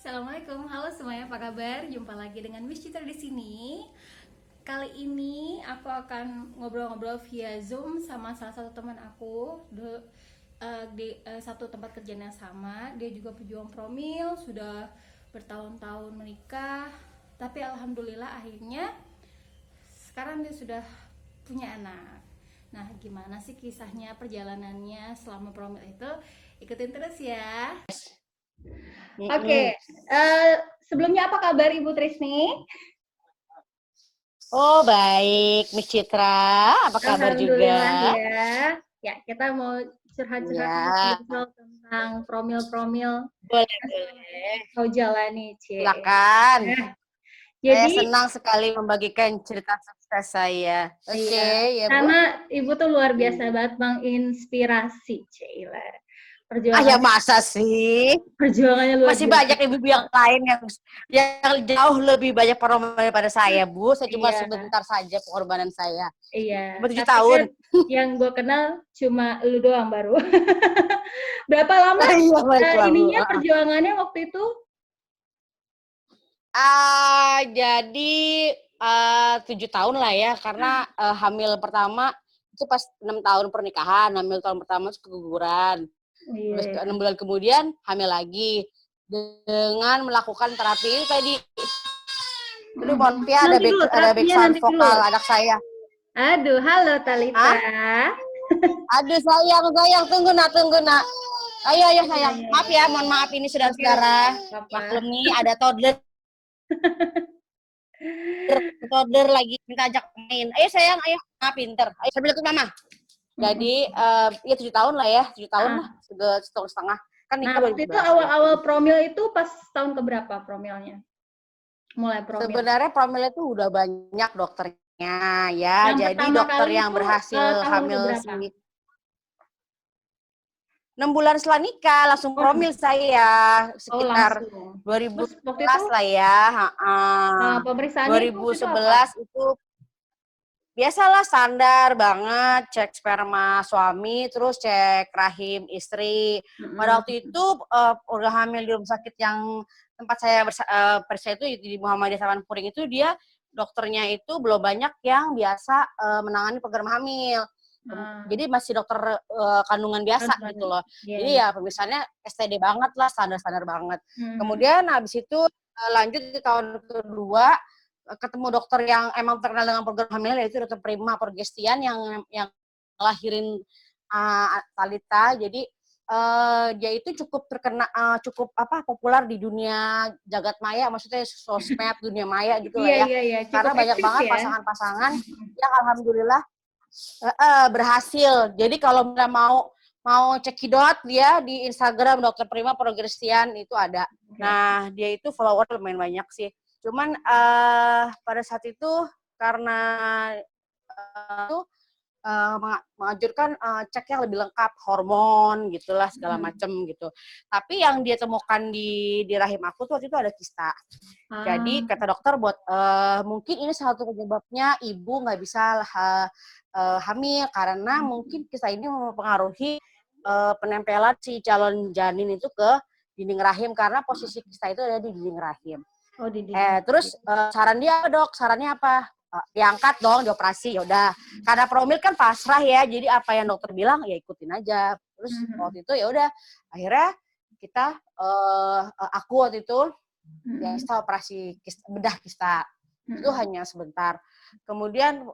Assalamualaikum, halo semuanya, apa kabar? Jumpa lagi dengan Miss Citra di sini. Kali ini aku akan ngobrol-ngobrol via Zoom sama salah satu teman aku di satu tempat kerjaan yang sama. Dia juga pejuang promil, sudah bertahun-tahun menikah, tapi alhamdulillah akhirnya sekarang dia sudah punya anak. Nah, gimana sih kisahnya, perjalanannya selama promil itu? Ikutin terus ya. Oke, sebelumnya apa kabar Ibu Trisni? Oh baik, Miss Citra, apa kabar Alhamdulillah juga? ya. Ya, kita mau curhat-curhat Ya, ngobrol tentang promil-promil boleh yang selama ini boleh. kau jalani, Cie. Silakan. Nah, Saya jadi senang sekali membagikan cerita sukses saya. iya, Oke, ya Bu. karena Ibu tuh luar biasa Hmm. banget menginspirasi, Cila. Ah ya Perjuangannya masa sih? perjuangannya luar Masih biasa. banyak ibu-ibu yang lain yang jauh lebih banyak pengorbanan daripada saya, Bu. Saya cuma Iya, sebentar saja pengorbanan saya. iya. Cuma 7 Tapi kan tahun. yang gue kenal cuma lu doang baru. Berapa lama Iya, baiklah, Bu. ininya perjuangannya waktu itu? Jadi 7 tahun lah ya, karena hamil pertama itu pas 6 tahun pernikahan, hamil tahun pertama itu keguguran. Terus Iya. 6 bulan kemudian hamil lagi dengan melakukan terapi ini tadi. Aduh, mohon maaf ya, Nanti dulu, ada back terapinya sound nanti dulu. vokal anak saya. Aduh, halo Talita. Hah? Aduh sayang, tunggu nak. Ayo Iya, sayang. iya, Maaf iya. ya, mohon maaf ini Oke, oke, saudara-saudara. nggak apa-apa. Maklum nih ada toddler lagi minta ajak main. Ayo sayang, ayo. Pinter. Ayo sambil ikut mama. Jadi ya 7 tahun lah ya, 7 tahun lah, Ah. setahun setengah. Kan Nah, nikah waktu itu 2011 ya. awal-awal promil itu pas tahun keberapa promilnya? Mulai promil. Sebenarnya promil itu udah banyak dokternya ya. Yang Jadi pertama dokter kali yang itu berhasil tahun hamil keberapa? 6 bulan setelah nikah langsung Oh, promil saya oh sekitar langsung. Terus waktu itu 2011 lah ya. pemeriksaannya itu waktu itu apa? 2011 itu biasalah standar banget, cek sperma suami, terus cek rahim istri. Pada waktu itu udah hamil di rumah sakit yang tempat saya periksa itu di Muhammadiyah Sawanpuring itu, dia dokternya itu belum banyak yang biasa menangani program hamil. Jadi masih dokter kandungan biasa gitu loh. Iya, Jadi iya. ya pemirsahannya STD banget lah, standar-standar banget. Hmm. Kemudian habis itu lanjut di tahun kedua ketemu dokter yang emang terkenal dengan program hamil, yaitu dokter Prima Porgestian yang lahirin Talita. Jadi dia itu cukup terkena cukup populer di dunia jagat maya, maksudnya sosmed dunia maya gitu lah Iya, ya, iya, iya. karena Cukup banyak eksis banget ya. pasangan-pasangan yang alhamdulillah berhasil. Jadi kalau misalnya mau cekidot dia di Instagram dokter Prima Progresian itu ada. Oke. Nah dia itu follower lumayan banyak sih. Cuman pada saat itu karena itu menganjurkan cek yang lebih lengkap, hormon gitulah segala macem gitu. Tapi yang dia temukan di rahim aku tuh waktu itu ada kista. Ah, Jadi kata dokter buat mungkin ini salah satu penyebabnya ibu nggak bisa hamil karena mungkin kista ini mempengaruhi penempelan si calon janin itu ke dinding rahim, karena posisi kista itu ada di dinding rahim. oh di dinding. Terus saran dia dok, sarannya apa? Diangkat dong, dioperasi. Yaudah, karena promil kan pasrah ya, jadi apa yang dokter bilang ya ikutin aja. Terus waktu itu ya udah, akhirnya kita aku waktu itu ya kita operasi bedah kista. Itu hanya sebentar. Kemudian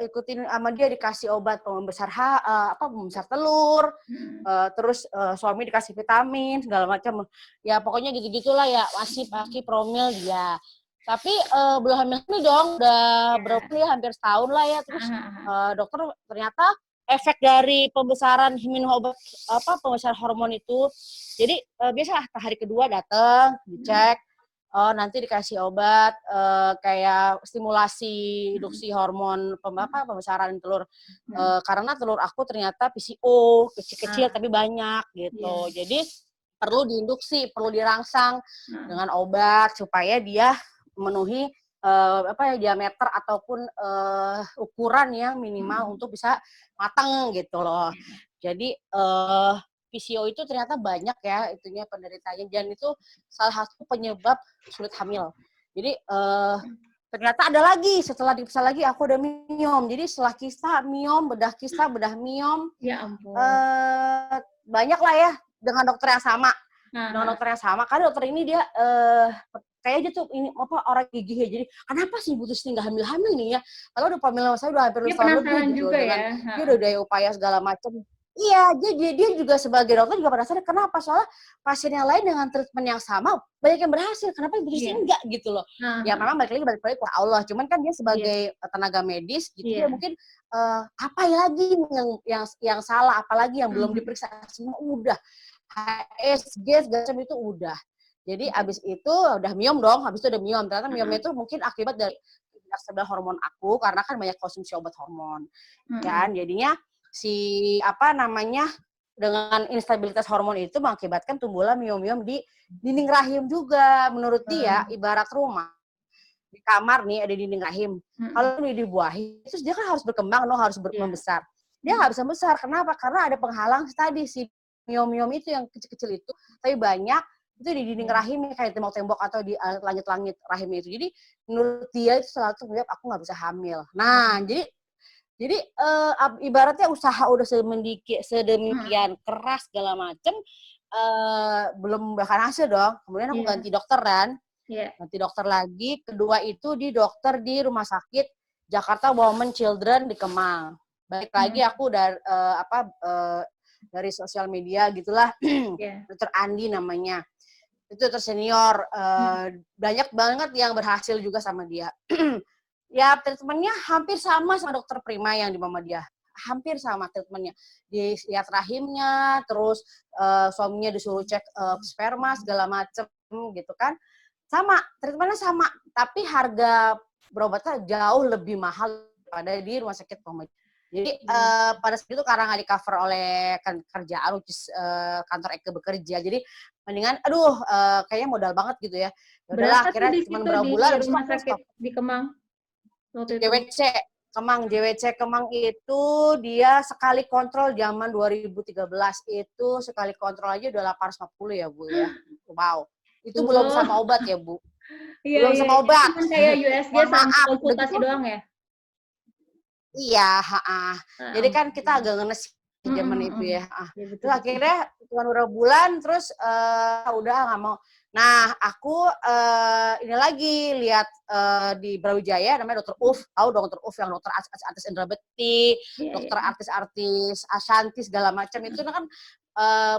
ikutin sama dia, dikasih obat pembesar pembesar telur, terus suami dikasih vitamin segala macam. Ya pokoknya gitu-gitulah ya, masih pakai promil dia. Tapi belum hamil nih dong, udah berapa ya, hampir setahun lah ya. Terus dokter ternyata efek dari pembesaran minum obat pembesar hormon itu, jadi biasalah hari kedua datang dicek, nanti dikasih obat kayak stimulasi induksi hormon pembesaran telur, karena telur aku ternyata PCO kecil-kecil tapi banyak gitu. Jadi perlu diinduksi, perlu dirangsang dengan obat supaya dia memenuhi diameter ataupun ukuran yang minimal untuk bisa matang gitu loh. Jadi PCO itu ternyata banyak ya itunya penderitanya, dan itu salah satu penyebab sulit hamil. Jadi ternyata ada lagi, setelah diperiksa lagi aku ada miom. Jadi setelah kista, miom, bedah miom. Ya ampun. Banyak lah ya dengan dokter yang sama. Nah. Dengan dokter yang sama. Karena dokter ini dia kayaknya tuh ini apa orang gigih ya. Jadi kenapa sih Ibu Tusti nggak hamil-hamil nih ya? Kalau udah pamilan saya udah hampir Dia tahun lebih penasaran gitu juga dengan ya. dia udah daya upaya segala macam. Iya, dia juga sebagai dokter juga penasaran kenapa, soalnya pasien yang lain dengan treatment yang sama banyak yang berhasil, kenapa Ibu Tusti enggak gitu loh. Ya memang balik lagi ke Allah, cuman kan dia sebagai tenaga medis gitu ya mungkin apa lagi yang salah, apalagi yang belum diperiksa, semua udah HSG segala macam itu udah. Jadi abis itu udah miom dong, habis itu udah miom. Ternyata miomnya itu mungkin akibat dari stabil hormon aku karena kan banyak konsumsi obat hormon. Kan jadinya si dengan instabilitas hormon itu mengakibatkan tumbuhlah miom-miom di dinding rahim juga. Menurut dia ibarat rumah di kamar nih ada dinding rahim. Kalau ini dibuahi, terus dia kan harus berkembang dong, harus membesar. Dia nggak bisa besar. Kenapa? Karena ada penghalang tadi si miom-miom itu yang kecil-kecil itu, tapi banyak itu di dinding rahim kayak tembok-tembok atau di langit-langit rahimnya itu. Jadi menurut dia itu selalu menyebab aku nggak bisa hamil. Nah, jadi ibaratnya usaha udah sedemikian keras segala macem, belum bahkan hasil dong. Kemudian aku ganti dokter kan, ganti dokter lagi. Kedua itu di dokter di rumah sakit Jakarta Women Children di Kemang. Balik lagi aku dari sosial media gitulah, Dokter Andi namanya. Itu dokter senior, banyak banget yang berhasil juga sama dia. Ya treatmentnya hampir sama dokter Prima yang di Muhammadiyah, hampir sama treatmentnya. Dilihat rahimnya, terus suaminya disuruh cek sperma segala macem gitu kan, sama treatmentnya sama, tapi harga berobatnya jauh lebih mahal daripada di rumah sakit Muhammadiyah. Jadi pada saat itu karena nggak di cover oleh kerjaan, kantor Eke bekerja, jadi mendingan kayaknya modal banget gitu ya. Udahlah akhirnya cuma berapa bulan di rumah sakit di Kemang. JWC Kemang itu dia sekali kontrol zaman 2013 itu sekali kontrol aja udah 850 ya Bu ya. Wow. Itu belum sama obat ya Bu. Belum sama obat. Kayak USG sama konsultasi doang ya? Iya, jadi kan kita agak ngenes zaman itu ya. Terus akhirnya cuma beberapa bulan terus udah nggak mau. Nah, aku ini lagi lihat di Brawijaya namanya Dokter Uf, tahu dong Dokter Uf yang dokter artis Indra Bekti, dokter artis-artis Ashanti segala macam itu kan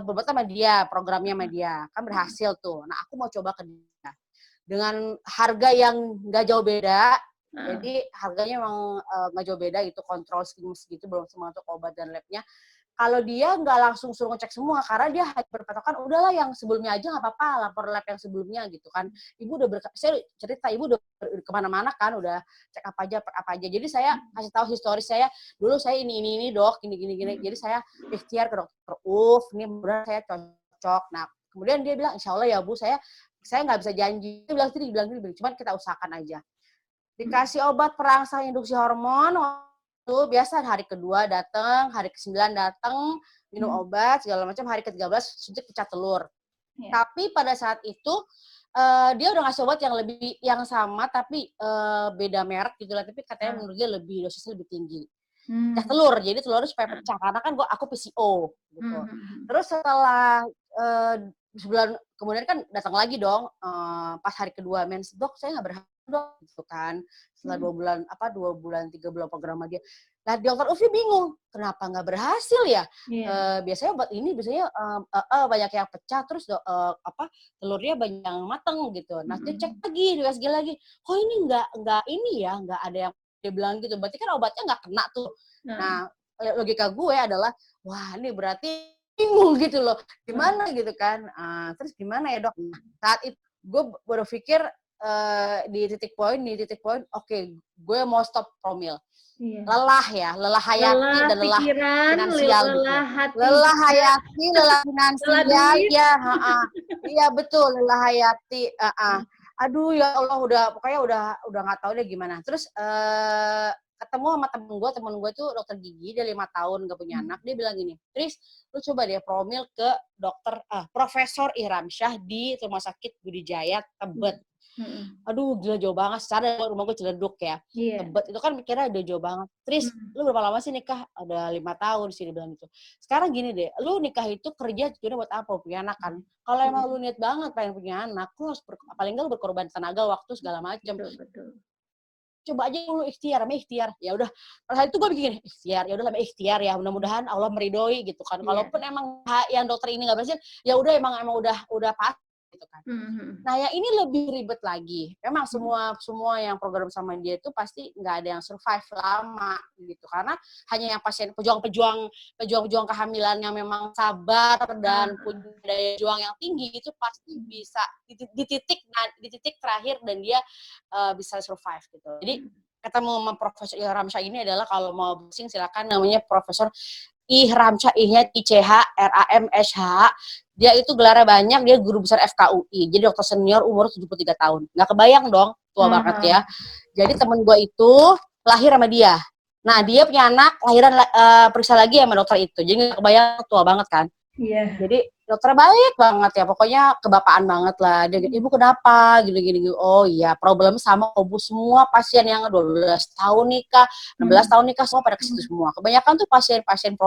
berobat sama dia, programnya sama dia, kan berhasil tuh. Nah, aku mau coba ke dia dengan harga yang nggak jauh beda. Jadi harganya emang nggak jauh beda itu, kontrol segitu belum semua untuk obat dan labnya. Kalau dia nggak langsung suruh ngecek semua karena dia berpatokan udahlah yang sebelumnya aja nggak apa-apa, lapor lab yang sebelumnya gitu kan. Ibu udah saya cerita ibu udah kemana-mana kan, udah cek apa aja. Jadi saya kasih tahu historis saya dulu, saya ini dok gini. Jadi saya ikhtiar ke dokter ini benar saya cocok. Nah kemudian dia bilang insya Allah ya Bu, saya nggak bisa janji. Dia bilang gini, cuman kita usahakan aja. Dikasih obat perangsang induksi hormon, itu biasa hari kedua datang, hari ke-9 datang, minum obat segala macam, hari ke-13 suntik pecah telur. Tapi pada saat itu dia udah ngasih obat yang sama tapi beda merek gitu lah, tapi katanya menurut dia dosisnya lebih tinggi. Pecah telur, jadi telurnya supaya pecah karena kan aku PCO gitu. Terus setelah sebulan kemudian kan datang lagi dong, pas hari kedua mens, dok saya nggak berhasil dok gitu kan, setelah 2 bulan 3 bulan program dia. Nah dokter Ufi bingung kenapa nggak berhasil ya. Biasanya obat ini banyak yang pecah, terus telurnya banyak yang mateng gitu. Nah dia cek lagi, di USG lagi, kok ini nggak ada yang dia bilang gitu, berarti kan obatnya nggak kena tuh. Nah logika gue adalah wah ini berarti bingung gitu loh, gimana gitu kan. Terus gimana ya dok? Nah, saat itu gue berpikir di titik poin, oke, gue mau stop promil. Lelah hayati dan lelah finansial gitu. Lelah hayati, lelah finansial, iya betul, lelah hayati. Aduh ya Allah, pokoknya udah nggak tahu deh gimana. Terus ketemu sama temen gue tuh dokter gigi, dia 5 tahun gak punya anak, dia bilang gini, Tris, lu coba deh promil ke Profesor Ihramsyah di Rumah Sakit Budi Jaya Tebet. Aduh gila jauh banget, secara rumah gue Ciledug ya. Tebet itu kan mikirnya udah jauh banget. Tris, lu berapa lama sih nikah? Ada 5 tahun sih, dia bilang gitu. Sekarang gini deh, lu nikah itu kerja tujuannya buat apa? Punya anak kan? Kalau emang lu niat banget pengen punya anak, lu harus paling enggak lu berkorban tenaga, waktu segala macam. Betul. Coba aja dulu ikhtiar, namanya ikhtiar. Ya udah, pada saat itu gue bikin ikhtiar, ya udah namanya ikhtiar ya, mudah-mudahan Allah meridoi gitu kan. Kalaupun emang yang dokter ini nggak berhasil, ya udah emang udah pas gitu kan. Nah, yang ini lebih ribet lagi. Memang semua yang program sama dia itu pasti nggak ada yang survive lama gitu, karena hanya yang pasien pejuang kehamilan yang memang sabar dan punya daya juang yang tinggi itu pasti bisa di titik terakhir dan dia bisa survive gitu. Jadi ketemu sama Profesor Ihramsyah ini adalah kalau mau browsing silakan, namanya Profesor Ihramsyah, I-nya ICH RAMSH. Dia itu gelarnya banyak, dia guru besar FKUI. Jadi dokter senior umur 73 tahun. Nggak kebayang dong, tua banget ya. Jadi temen gue itu lahir sama dia. Nah, dia punya anak, lahiran periksa lagi sama dokter itu. Jadi nggak kebayang, tua banget kan. Jadi dokter baik banget ya, pokoknya kebapaan banget lah. Dia gitu, ibu kenapa? Gini. Oh iya, problem sama ibu semua pasien yang 12 tahun nikah, 16 tahun nikah, semua pada kesitu semua. Kebanyakan tuh pasien-pasien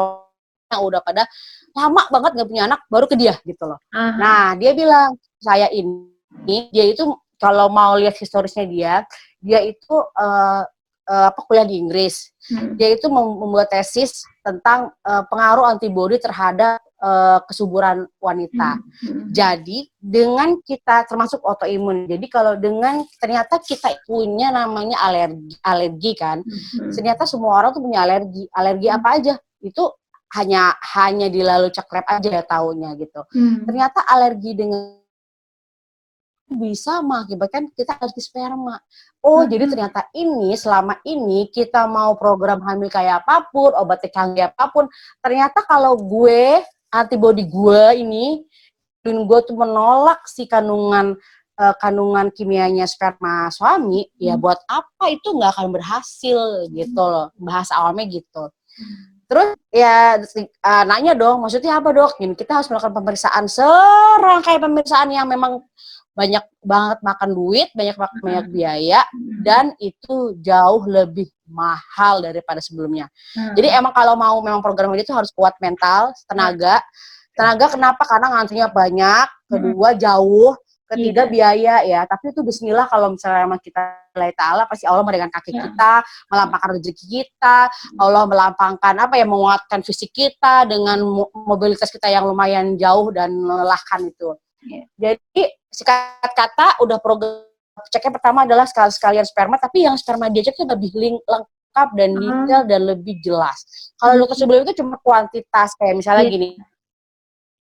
yang udah pada lama banget gak punya anak, baru ke dia gitu loh. Nah, dia bilang, saya ini, dia itu kalau mau lihat historisnya dia itu kuliah di Inggris. Dia itu membuat tesis tentang pengaruh antibodi terhadap kesuburan wanita. Jadi dengan kita termasuk autoimun. Jadi kalau dengan ternyata kita punya namanya alergi kan. Ternyata semua orang tuh punya alergi. Alergi apa aja? Itu hanya di lalu cek lab aja ya taunya gitu. Ternyata alergi dengan bisa mengakibatkan kita alergi sperma. Jadi ternyata ini selama ini kita mau program hamil kayak apapun, obatnya canggih apapun, ternyata kalau antibody gue ini, dan gue tuh menolak si kandungan kimianya sperma suami, ya buat apa itu nggak akan berhasil gitu loh, bahasa awamnya gitu. Terus ya nanya dong, maksudnya apa dok? Gini, kita harus melakukan pemeriksaan serangkaian pemeriksaan yang memang banyak banget makan duit, banyak biaya, dan itu jauh lebih mahal daripada sebelumnya. Jadi emang kalau mau memang program itu harus kuat mental, tenaga kenapa? Karena ngantrinya banyak, kedua jauh, ketiga biaya ya. Tapi itu bismillah kalau misalnya emang kita lillahi ta'ala, pasti Allah dengan kaki kita, melampangkan rezeki kita, Allah melampangkan menguatkan fisik kita dengan mobilitas kita yang lumayan jauh dan melelahkan itu. Jadi singkat kata udah program ceknya pertama adalah sekalian sperma, tapi yang sperma dia cek itu lebih lengkap dan detail dan lebih jelas. Kalau dokter sebelum itu cuma kuantitas, kayak misalnya gini,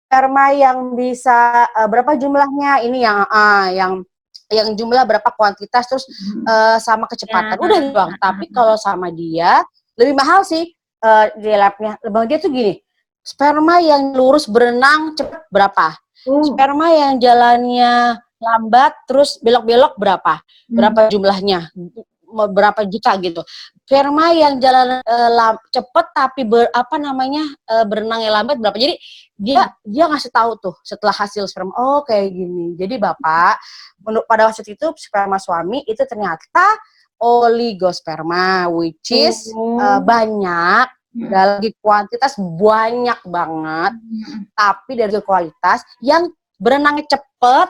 sperma yang bisa berapa jumlahnya, ini yang jumlah berapa kuantitas, terus sama kecepatan, udah doang. Tapi kalau sama dia lebih mahal sih di labnya. Bang dia tuh gini, sperma yang lurus berenang cepat berapa? Sperma yang jalannya lambat terus belok-belok berapa jumlahnya, berapa juta gitu. Sperma yang jalan cepet tapi berenangnya lambat berapa. Jadi dia ngasih tahu tuh setelah hasil sperma, kayak gini. Jadi Bapak pada waktu itu sperma suami itu ternyata oligosperma, which is banyak, dari kuantitas banyak banget, tapi dari kualitas yang berenangnya cepet,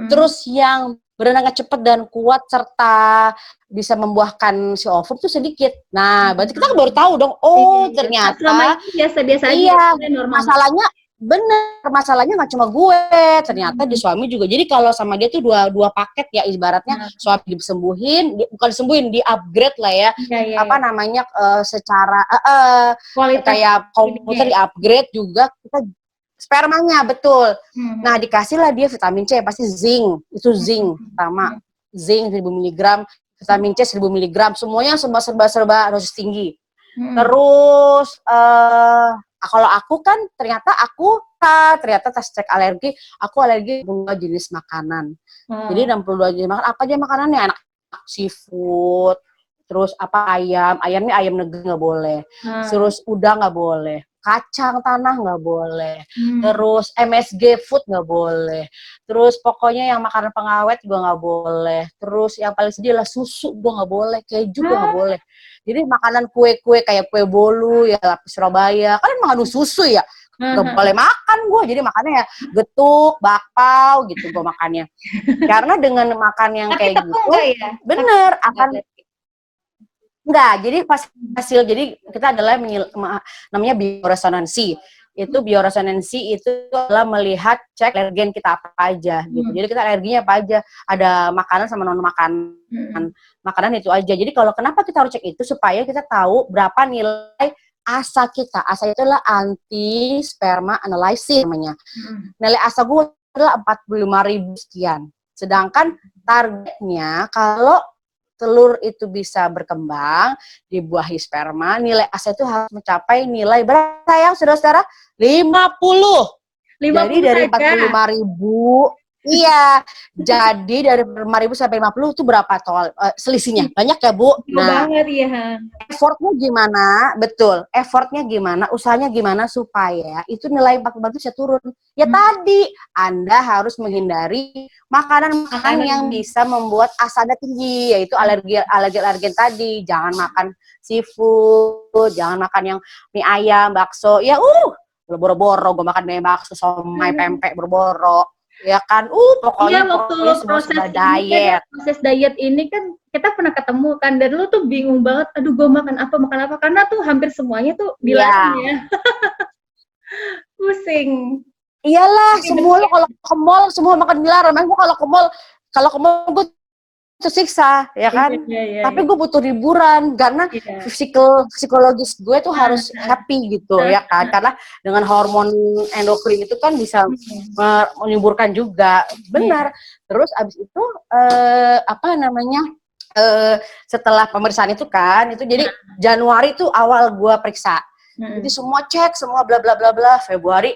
terus yang berenangnya cepet dan kuat serta bisa membuahkan si ovum tuh sedikit. Nah, berarti kita baru tahu dong, ternyata biasa-biasa aja. Masalahnya nggak cuma gue, ternyata di suami juga. Jadi kalau sama dia tuh dua paket ya, ibaratnya suami bukan disembuhin, di upgrade lah ya. Secara kayak komputer di upgrade juga kita spermanya, betul. Nah, dikasihlah dia vitamin C, pasti zinc. Itu zinc pertama. Zinc 1000 mg, vitamin C 1000 mg, semuanya serba dosis tinggi. Terus kalau aku kan ternyata tes cek alergi, aku alergi 62 jenis makanan. Jadi 62 jenis makanan, apa aja makanannya? Enak, seafood, terus apa ayamnya ayam negeri nggak boleh, terus udang nggak boleh, kacang tanah nggak boleh, terus MSG food nggak boleh, terus pokoknya yang makanan pengawet juga nggak boleh, terus yang paling sedih lah susu gue nggak boleh, keju gue nggak boleh. Jadi makanan kue-kue kayak kue bolu ya, lapis Surabaya kan mengandung susu ya, nggak boleh makan gue. Jadi makannya ya getuk, bakpao gitu gue makannya. Karena dengan makan yang Tapi kayak tepung gitu, nggak ya? bener akan enggak. Jadi hasil jadi kita adalah namanya bioresonansi. Itu bioresonansi itu adalah melihat cek alergen kita apa aja gitu. Jadi kita alerginya apa aja, ada makanan sama non makanan. Makanan itu aja. Jadi kalau kenapa kita harus cek itu supaya kita tahu berapa nilai ASA kita. ASA itu adalah anti sperma analysis namanya. Nilai ASA gue adalah 45.000 sekian. Sedangkan targetnya kalau telur itu bisa berkembang, dibuahi sperma, nilai ASA itu harus mencapai nilai berapa sayang saudara-saudara? 50. Jadi dari 45.000, iya. Jadi dari 45.000 sampai 50 itu berapa total selisihnya? Banyak ya, Bu? Nah, banget ya. Effortnya gimana? Betul. Effortnya gimana? Usahanya gimana supaya itu nilai 45 itu bisa turun? Ya tadi, Anda harus menghindari makanan-makanan yang bisa membuat ASA Anda tinggi, yaitu alergen tadi. Jangan makan seafood, jangan makan yang mie ayam, bakso. Ya boro-boro gue makan mie bakso, somai, pempek, boro-boro. Ya kan, pokoknya waktu proses diet. Proses diet ini kan kita pernah ketemu kan, dan lu tuh bingung banget, aduh gue makan apa, karena tuh hampir semuanya tuh dilarang ya. Pusing. Iyalah, semua lo kalau ke mall semua makan dilarang. Memang gue kalau ke mall gue tersiksa, ya kan? Tapi gue butuh hiburan karena psikologis gue tuh harus happy gitu, ya kan? Karena dengan hormon endokrin itu kan bisa menimbulkan juga, benar. Terus abis itu setelah pemeriksaan itu kan, itu jadi Januari tuh awal gue periksa. Jadi semua cek, semua bla bla bla bla. Februari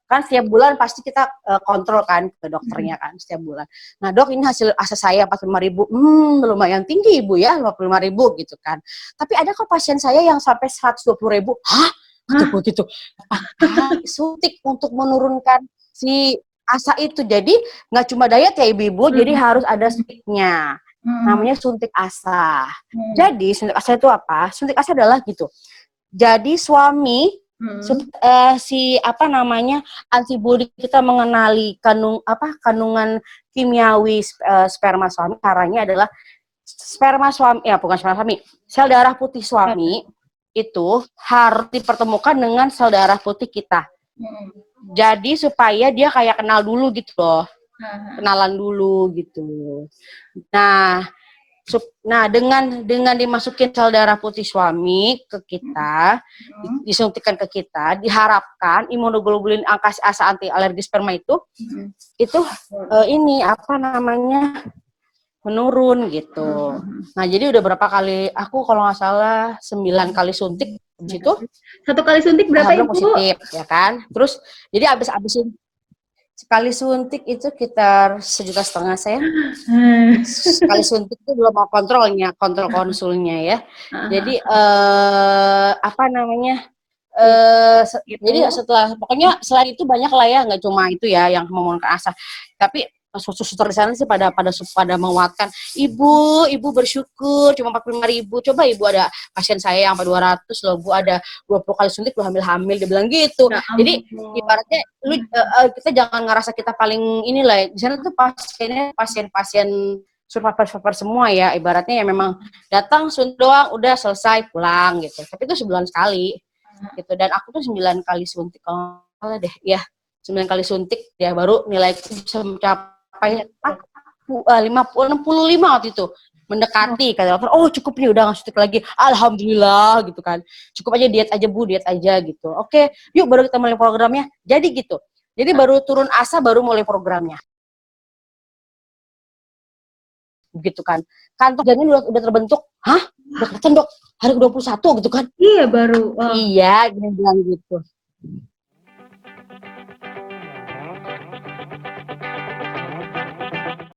kan setiap bulan pasti kita kontrol kan ke dokternya kan setiap bulan. Nah dok, ini hasil ASA saya 45.000, lumayan tinggi ibu ya, 55.000 gitu kan. Tapi ada kok pasien saya yang sampai 120.000. Hah? Gitu. Suntik untuk menurunkan si ASA itu. Jadi nggak cuma diet ya ibu-ibu, jadi harus ada suntiknya. Namanya suntik ASA. Jadi suntik ASA itu apa? Suntik ASA adalah gitu. Jadi suami antibodi kita mengenali kandungan kimiawi sperma suami. Caranya adalah sperma suami, bukan sperma suami, sel darah putih suami itu harus dipertemukan dengan sel darah putih kita. Jadi supaya dia kayak kenal dulu gitu loh, kenalan dulu gitu. Nah, dengan dimasukin sel darah putih suami ke kita, disuntikan ke kita, diharapkan imunoglobulin angka ASA anti alergi sperma itu menurun gitu. Nah, jadi udah berapa kali, aku kalau nggak salah 9 kali suntik di situ. 1 kali suntik berapa Ibu? Positif, ya kan? Terus jadi abisin sekali suntik itu sekitar 1,5 juta saya. Sekali suntik itu belum mau kontrol konsulnya ya. Jadi jadi setelah, pokoknya selain itu banyak lah ya, nggak cuma itu ya yang memenuhi ASA. Tapi suster di sana sih pada menguatkan, ibu bersyukur cuma 45.000. Coba ibu, ada pasien saya yang sampai 200 loh bu, ada 20 kali suntik lu hamil, dia bilang gitu. Jadi ibaratnya kita jangan ngerasa kita paling inilah. Di sana tuh pasien survivor semua ya, ibaratnya ya memang datang suntik doang udah selesai pulang gitu. Tapi itu sebulan sekali gitu, dan aku tuh 9 kali suntik kalau salah deh ya, 9 kali suntik ya baru nilai bisa mencapai 65 waktu itu, mendekati kata dokter, cukup nih udah nggak suntik lagi, alhamdulillah gitu kan, cukup aja diet aja bu, diet aja gitu. Oke, yuk baru kita mulai programnya. Jadi gitu, jadi baru turun ASA baru mulai programnya gitu kan. Kantong janin udah terbentuk, udah kelihatan dok, hari ke-21 gitu kan. Iya baru. Iya, dia bilang gitu.